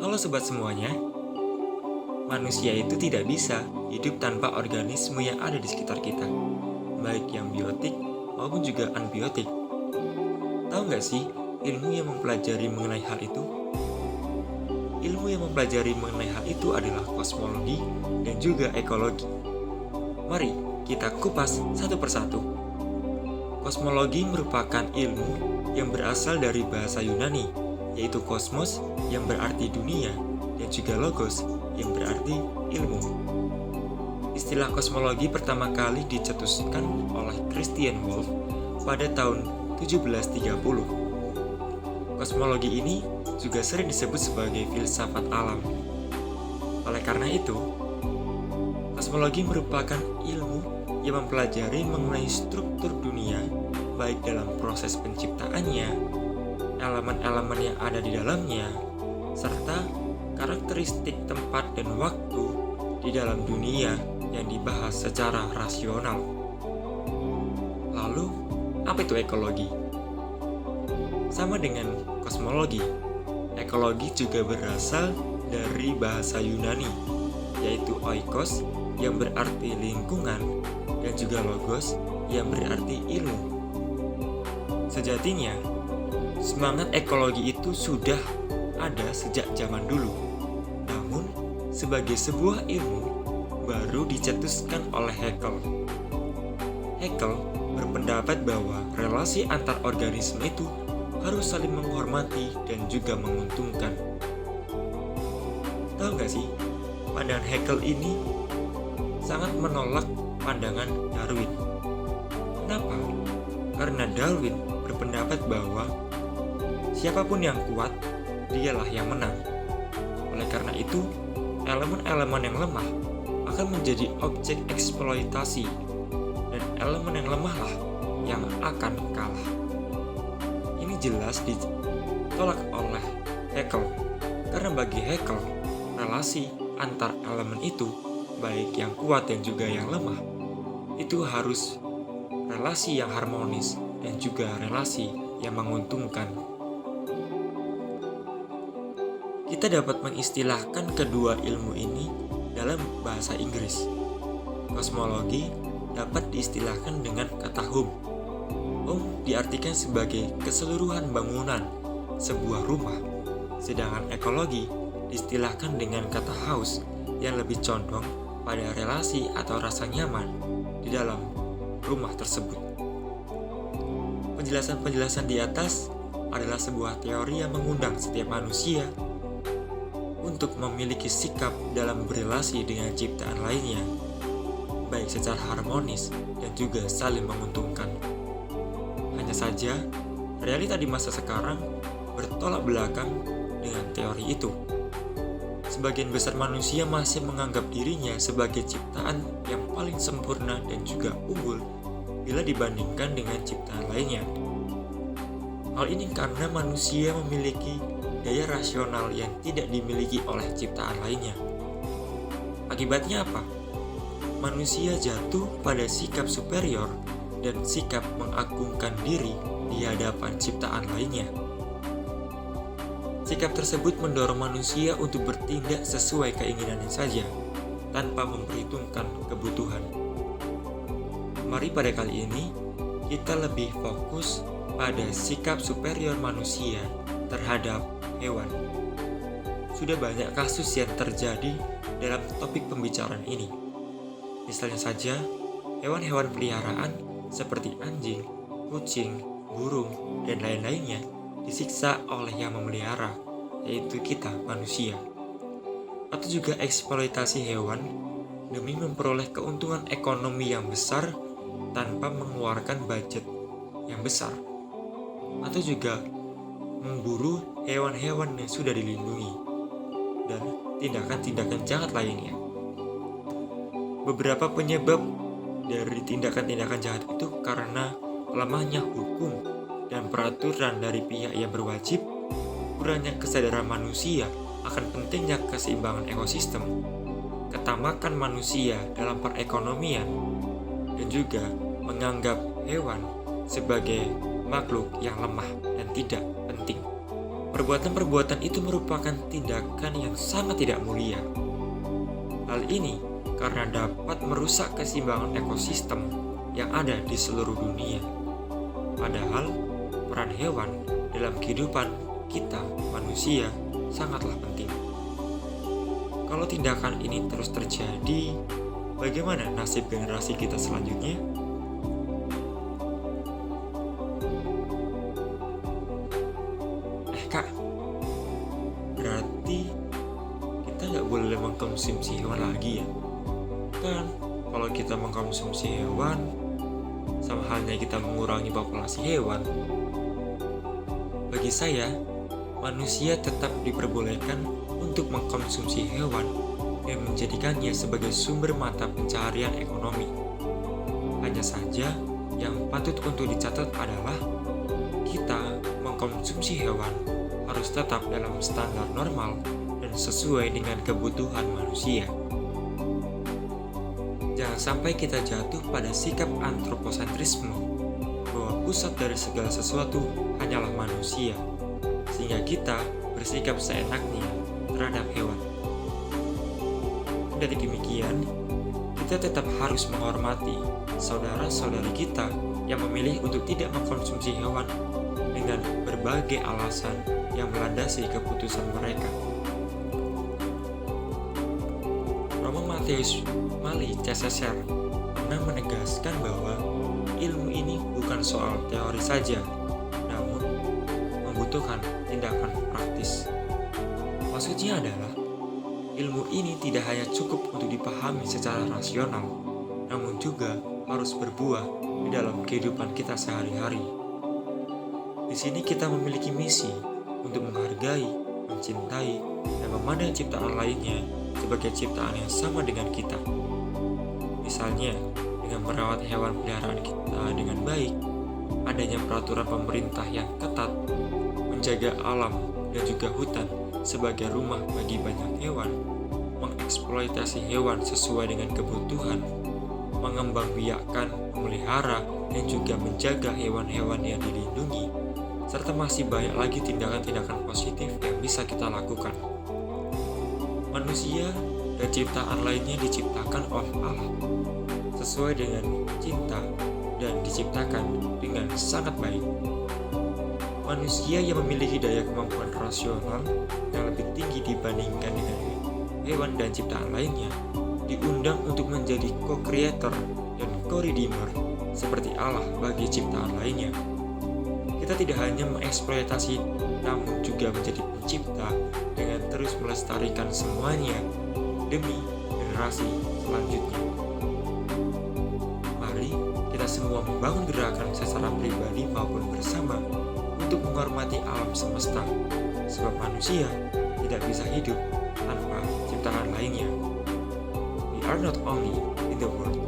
Halo sobat semuanya, manusia itu tidak bisa hidup tanpa organisme yang ada di sekitar kita, baik yang biotik maupun juga anbiotik. Tahu nggak sih ilmu yang mempelajari mengenai hal itu? Ilmu yang mempelajari mengenai hal itu adalah kosmologi dan juga ekologi. Mari kita kupas satu persatu. Kosmologi merupakan ilmu yang berasal dari bahasa Yunani, yaitu kosmos yang berarti dunia dan juga logos yang berarti ilmu. Istilah kosmologi pertama kali dicetuskan oleh Christian Wolff pada tahun 1730. Kosmologi ini juga sering disebut sebagai filsafat alam. Oleh karena itu, kosmologi merupakan ilmu yang mempelajari mengenai struktur dunia, baik dalam proses penciptaannya, elemen-elemen yang ada di dalamnya, serta karakteristik tempat dan waktu di dalam dunia yang dibahas secara rasional. Lalu, apa itu ekologi? Sama dengan kosmologi, ekologi juga berasal dari bahasa Yunani, yaitu oikos yang berarti lingkungan dan juga logos yang berarti ilmu. Sejatinya, semangat ekologi itu sudah ada sejak zaman dulu. Namun, sebagai sebuah ilmu baru dicetuskan oleh Haeckel. Haeckel berpendapat bahwa relasi antar organisme itu harus saling menghormati dan juga menguntungkan. Tahu gak sih, pandangan Haeckel ini sangat menolak pandangan Darwin. Kenapa? Karena Darwin berpendapat bahwa siapapun yang kuat, dialah yang menang. Oleh karena itu, elemen-elemen yang lemah akan menjadi objek eksploitasi, dan elemen yang lemahlah yang akan kalah. Ini jelas ditolak oleh Haeckel, karena bagi Haeckel, relasi antar elemen itu, baik yang kuat dan juga yang lemah, itu harus relasi yang harmonis dan juga relasi yang menguntungkan. Kita dapat mengistilahkan kedua ilmu ini dalam bahasa Inggris. Kosmologi dapat diistilahkan dengan kata home. Home diartikan sebagai keseluruhan bangunan sebuah rumah, sedangkan ekologi diistilahkan dengan kata house yang lebih condong pada relasi atau rasa nyaman di dalam rumah tersebut. Penjelasan-penjelasan di atas adalah sebuah teori yang mengundang setiap manusia untuk memiliki sikap dalam berelasi dengan ciptaan lainnya, baik secara harmonis dan juga saling menguntungkan. Hanya saja, realita di masa sekarang bertolak belakang dengan teori itu. Sebagian besar manusia masih menganggap dirinya sebagai ciptaan yang paling sempurna dan juga unggul bila dibandingkan dengan ciptaan lainnya. Hal ini karena manusia memiliki daya rasional yang tidak dimiliki oleh ciptaan lainnya. Akibatnya apa? Manusia jatuh pada sikap superior dan sikap mengagungkan diri di hadapan ciptaan lainnya. Sikap tersebut mendorong manusia untuk bertindak sesuai keinginannya saja, tanpa memperhitungkan kebutuhan. Mari pada kali ini, kita lebih fokus pada sikap superior manusia terhadap hewan. Sudah banyak kasus yang terjadi dalam topik pembicaraan ini. Misalnya saja, hewan-hewan peliharaan seperti anjing, kucing, burung, dan lain-lainnya disiksa oleh yang memelihara, yaitu kita manusia. Atau juga eksploitasi hewan demi memperoleh keuntungan ekonomi yang besar tanpa mengeluarkan budget yang besar. Atau juga memburu hewan-hewan yang sudah dilindungi, dan tindakan-tindakan jahat lainnya. Beberapa penyebab dari tindakan-tindakan jahat itu karena lemahnya hukum dan peraturan dari pihak yang berwajib, kurangnya kesadaran manusia akan pentingnya keseimbangan ekosistem, ketamakan manusia dalam perekonomian, dan juga menganggap hewan sebagai makhluk yang lemah dan tidak penting. Perbuatan-perbuatan itu merupakan tindakan yang sangat tidak mulia. Hal ini karena dapat merusak keseimbangan ekosistem yang ada di seluruh dunia. Padahal, peran hewan dalam kehidupan kita manusia sangatlah penting. Kalau tindakan ini terus terjadi, bagaimana nasib generasi kita selanjutnya? Kak, berarti kita nggak boleh mengkonsumsi hewan lagi ya? Kan, kalau kita mengkonsumsi hewan, sama halnya kita mengurangi populasi hewan. Bagi saya, manusia tetap diperbolehkan untuk mengkonsumsi hewan dan menjadikannya sebagai sumber mata pencaharian ekonomi. Hanya saja, yang patut untuk dicatat adalah kita mengkonsumsi hewan harus tetap dalam standar normal dan sesuai dengan kebutuhan manusia. Jangan sampai kita jatuh pada sikap antroposentrisme, bahwa pusat dari segala sesuatu hanyalah manusia, sehingga kita bersikap seenaknya terhadap hewan. Dari demikian, kita tetap harus menghormati saudara-saudari kita yang memilih untuk tidak mengkonsumsi hewan dengan berbagai alasan yang melandasi keputusan mereka. Romo Mattheus Mali CSSR pernah menegaskan bahwa ilmu ini bukan soal teori saja, namun membutuhkan tindakan praktis. Maksudnya adalah, ilmu ini tidak hanya cukup untuk dipahami secara rasional, namun juga harus berbuah di dalam kehidupan kita sehari-hari. Di sini kita memiliki misi untuk menghargai, mencintai, dan memandang ciptaan lainnya sebagai ciptaan yang sama dengan kita. Misalnya, dengan merawat hewan peliharaan kita dengan baik, adanya peraturan pemerintah yang ketat, menjaga alam dan juga hutan sebagai rumah bagi banyak hewan, mengeksploitasi hewan sesuai dengan kebutuhan, mengembangbiakkan, memelihara, dan juga menjaga hewan-hewan yang dilindungi, serta masih banyak lagi tindakan-tindakan positif yang bisa kita lakukan. Manusia dan ciptaan lainnya diciptakan oleh Allah sesuai dengan cinta dan diciptakan dengan sangat baik. Manusia yang memiliki daya kemampuan rasional yang lebih tinggi dibandingkan dengan hewan dan ciptaan lainnya diundang untuk menjadi co-creator dan co-redeemer seperti Allah bagi ciptaan lainnya. Kita tidak hanya mengeksploitasi, namun juga menjadi pencipta dengan terus melestarikan semuanya demi generasi selanjutnya. Mari kita semua membangun gerakan secara pribadi maupun bersama untuk menghormati alam semesta, sebab manusia tidak bisa hidup tanpa ciptaan lainnya. We are not only in the world,